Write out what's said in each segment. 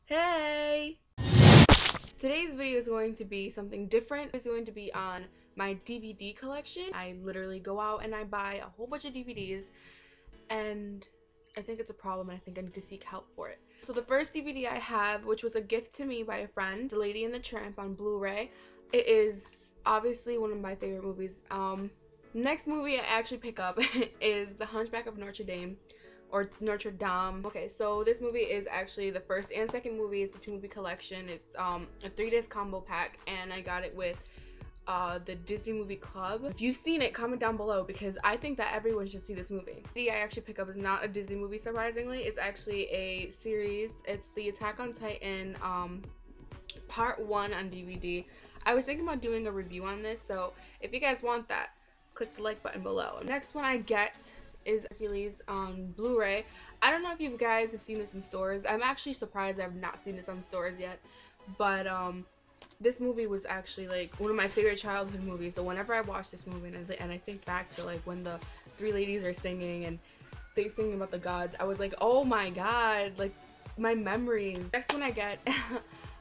Hey! Today's video is going to be something different. It's going to be on my DVD collection. I literally go out and I buy a whole bunch of DVDs, and I think it's a problem and I think I need to seek help for it. So the first DVD I have, which was a gift to me by a friend, The Lady and the Tramp on Blu-ray. It is obviously one of my favorite movies. Next movie I actually pick up is The Hunchback of Notre Dame. Or Notre Dame. Okay, so this movie is actually the first and second movie. It's a 2-movie collection. It's a 3-disc combo pack, and I got it with the Disney Movie Club. If you've seen it, comment down below because I think that everyone should see this movie. The I actually pick up is not a Disney movie, surprisingly. It's actually a series. It's the Attack on Titan part 1 on DVD. I was thinking about doing a review on this, so if you guys want that, click the like button below. Next one I get is Hercules on Blu-ray. I don't know if you guys have seen this in stores. I'm actually surprised I've not seen this on stores yet, but this movie was actually like one of my favorite childhood movies. So whenever I watch this movie and I think back to like when the 3 ladies are singing and they sing about the gods, I was like, oh my god, like my memories. Next one I get,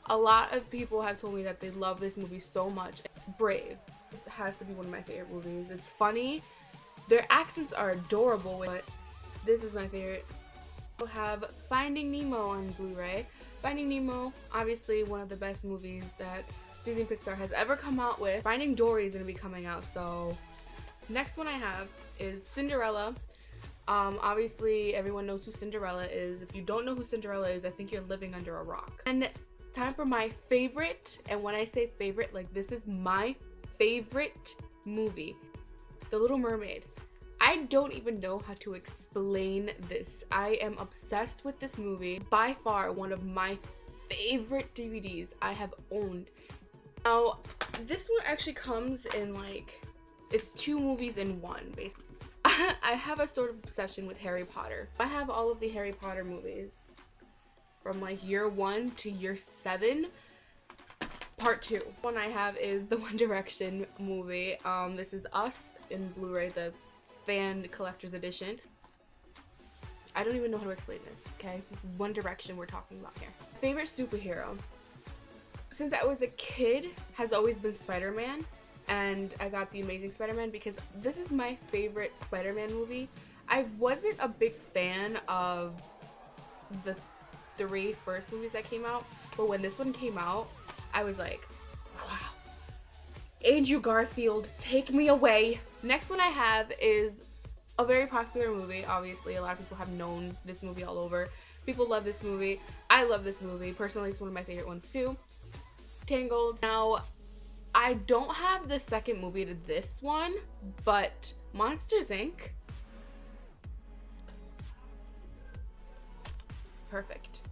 a lot of people have told me that they love this movie so much. Brave. This has to be one of my favorite movies. It's funny. Their accents are adorable, but this is my favorite. We'll have Finding Nemo on Blu-ray. Finding Nemo, obviously one of the best movies that Disney Pixar has ever come out with. Finding Dory is going to be coming out, so next one I have is Cinderella. Obviously everyone knows who Cinderella is. If you don't know who Cinderella is, I think you're living under a rock. And time for my favorite, and when I say favorite, like this is my favorite movie, The Little Mermaid. I don't even know how to explain this. I am obsessed with this movie. By far one of my favorite DVDs I have owned. Now, this one actually comes in like, it's 2 movies in one, basically. I have a sort of obsession with Harry Potter. I have all of the Harry Potter movies from like year 1 to year 7. Part 2. One I have is the One Direction movie. This is Us in Blu-ray, the fan collector's edition. I don't even know how to explain this, okay? This is One Direction we're talking about here. Favorite superhero since I was a kid has always been Spider-Man, and I got The Amazing Spider-Man because this is my favorite Spider-Man movie. I wasn't a big fan of the 3 first movies that came out, but when this one came out, I was like, wow. Andrew Garfield, take me away. Next one I have is a very popular movie. Obviously, a lot of people have known this movie all over. People love this movie. I love this movie. Personally, it's one of my favorite ones too. Tangled. Now, I don't have the second movie to this one, but Monsters, Inc. Perfect.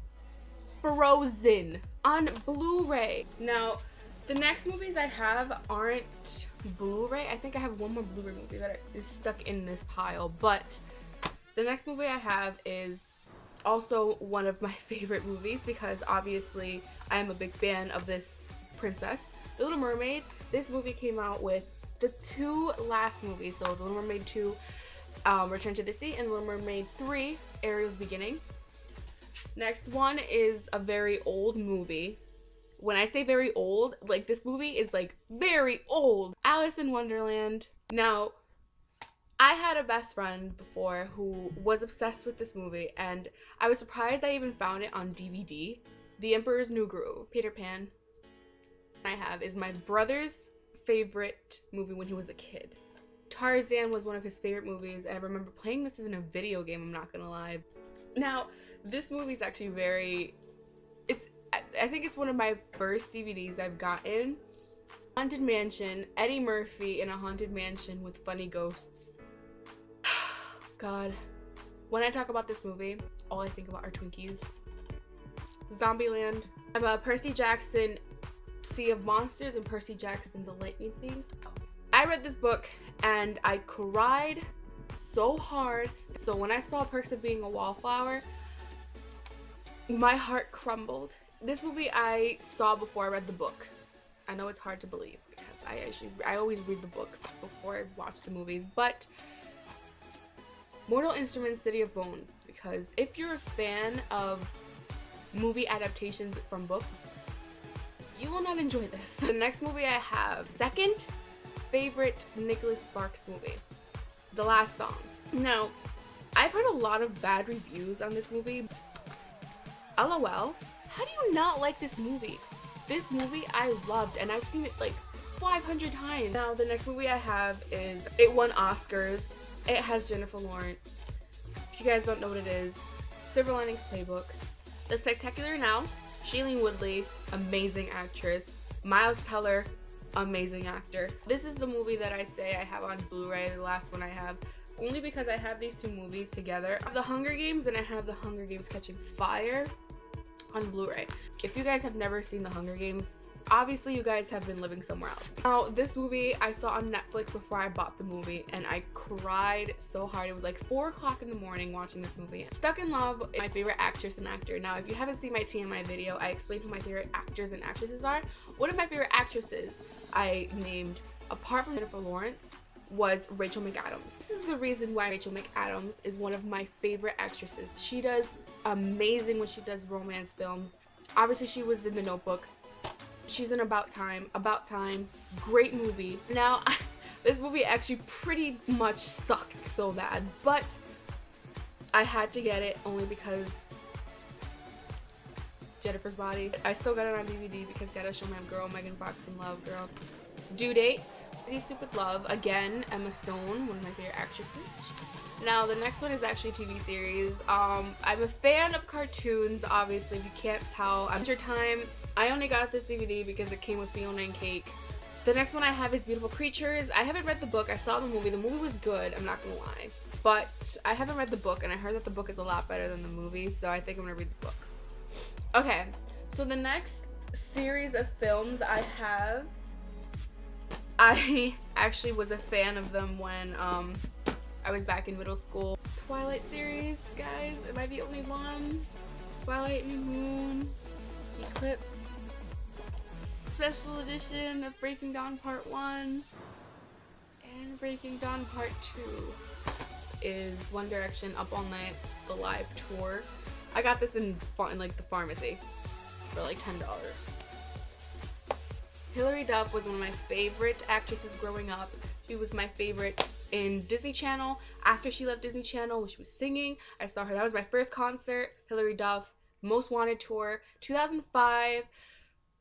Frozen on Blu-ray. Now, the next movies I have aren't Blu-ray. I think I have one more Blu-ray movie that is stuck in this pile, but the next movie I have is also one of my favorite movies because obviously I am a big fan of this princess. The Little Mermaid. This movie came out with the 2 last movies, so The Little Mermaid 2, Return to the Sea, and The Little Mermaid 3, Ariel's Beginning. Next one is a very old movie. When I say very old, like this movie is like very old. Alice in Wonderland. Now, I had a best friend before who was obsessed with this movie, and I was surprised I even found it on DVD. The Emperor's New Groove. Peter Pan. I have is my brother's favorite movie when he was a kid. Tarzan was one of his favorite movies, and I remember playing this as in a video game, I'm not gonna lie. Now, this movie is actually very, I think it's one of my first DVDs I've gotten. Haunted Mansion, Eddie Murphy in a haunted mansion with funny ghosts. God, when I talk about this movie, all I think about are Twinkies. Zombieland. I have Percy Jackson, Sea of Monsters, and Percy Jackson, The Lightning Thief. I read this book and I cried so hard. So when I saw Perks of Being a Wallflower, my heart crumbled. This movie I saw before I read the book. I know it's hard to believe because I always read the books before I watch the movies, but Mortal Instruments City of Bones, because if you're a fan of movie adaptations from books, you will not enjoy this. The next movie I have, second favorite Nicholas Sparks movie, The Last Song. Now, I've heard a lot of bad reviews on this movie. LOL, how do you not like this movie? This movie I loved, and I've seen it like 500 times. Now, the next movie I have is, it won Oscars. It has Jennifer Lawrence. If you guys don't know what it is, Silver Linings Playbook. The Spectacular Now, Shailene Woodley, amazing actress. Miles Teller, amazing actor. This is the movie that I say I have on Blu-ray, the last one I have, only because I have these two movies together. I have The Hunger Games and I have The Hunger Games Catching Fire on Blu-ray. If you guys have never seen The Hunger Games, obviously you guys have been living somewhere else. Now, this movie I saw on Netflix before I bought the movie, and I cried so hard. It was like 4 o'clock in the morning watching this movie. Stuck in Love is my favorite actress and actor. Now, if you haven't seen my TMI video, I explained who my favorite actors and actresses are. One of my favorite actresses I named, apart from Jennifer Lawrence, was Rachel McAdams. This is the reason why Rachel McAdams is one of my favorite actresses. She does amazing when she does romance films. Obviously, she was in The Notebook. She's in About Time, great movie. Now, this movie actually pretty much sucked so bad, but I had to get it only because Jennifer's Body. I still got it on DVD because gotta show my girl, Megan Fox in Love, girl. Due Date, Crazy Stupid Love, again, Emma Stone, one of my favorite actresses. Now, the next one is actually a TV series. I'm a fan of cartoons, obviously, if you can't tell. Adventure Time. I only got this DVD because it came with Fiona and Cake. The next one I have is Beautiful Creatures. I haven't read the book. I saw the movie. The movie was good, I'm not gonna lie. But I haven't read the book, and I heard that the book is a lot better than the movie, so I think I'm gonna read the book. Okay, so the next series of films I have, I actually was a fan of them when I was back in middle school. Twilight series, guys. Am I the only one? Twilight, New Moon, Eclipse, Special Edition of Breaking Dawn Part 1, and Breaking Dawn Part 2 is One Direction Up All Night, the live tour. I got this in like the pharmacy for like $10. Hilary Duff was one of my favorite actresses growing up. She was my favorite in Disney Channel. After she left Disney Channel, when she was singing, I saw her. That was my first concert. Hilary Duff, Most Wanted tour, 2005.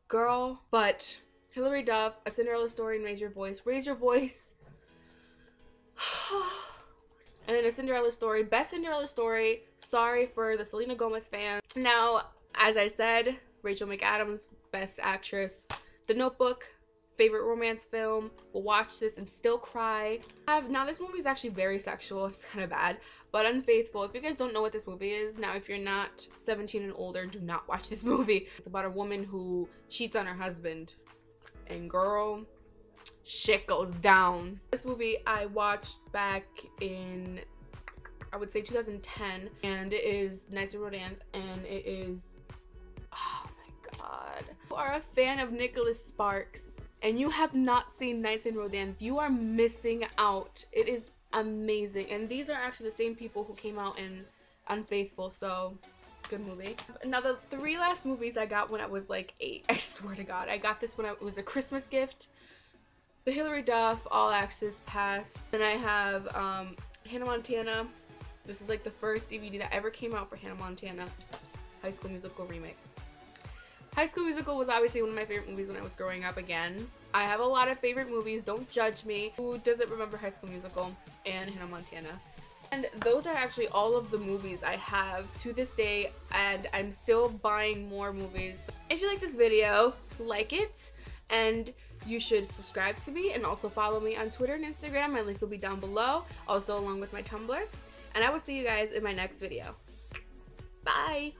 Girl. But Hilary Duff, A Cinderella Story, and Raise Your Voice. Raise Your Voice. And then A Cinderella Story. Best Cinderella Story. Sorry for the Selena Gomez fans. Now, as I said, Rachel McAdams, Best Actress. The Notebook, favorite romance film. Will watch this and still cry. Now, this movie is actually very sexual. It's kind of bad. But Unfaithful. If you guys don't know what this movie is, now if you're not 17 and older, do not watch this movie. It's about a woman who cheats on her husband. And girl, shit goes down. This movie I watched back in, I would say 2010. And it is Knights of Rodanthe. And it is, oh my god. If you are a fan of Nicholas Sparks and you have not seen Knights in Rodanthe, you are missing out. It is amazing. And these are actually the same people who came out in Unfaithful, so good movie. Now, the 3 last movies I got when I was like 8, I swear to god. I got this when it was a Christmas gift. The Hilary Duff All Access Pass. Then I have Hannah Montana. This is like the first DVD that ever came out for Hannah Montana. High School Musical remix. High School Musical was obviously one of my favorite movies when I was growing up again. I have a lot of favorite movies, don't judge me. Who doesn't remember High School Musical and Hannah Montana? And those are actually all of the movies I have to this day, and I'm still buying more movies. If you like this video, like it, and you should subscribe to me and also follow me on Twitter and Instagram. My links will be down below, also along with my Tumblr. And I will see you guys in my next video. Bye!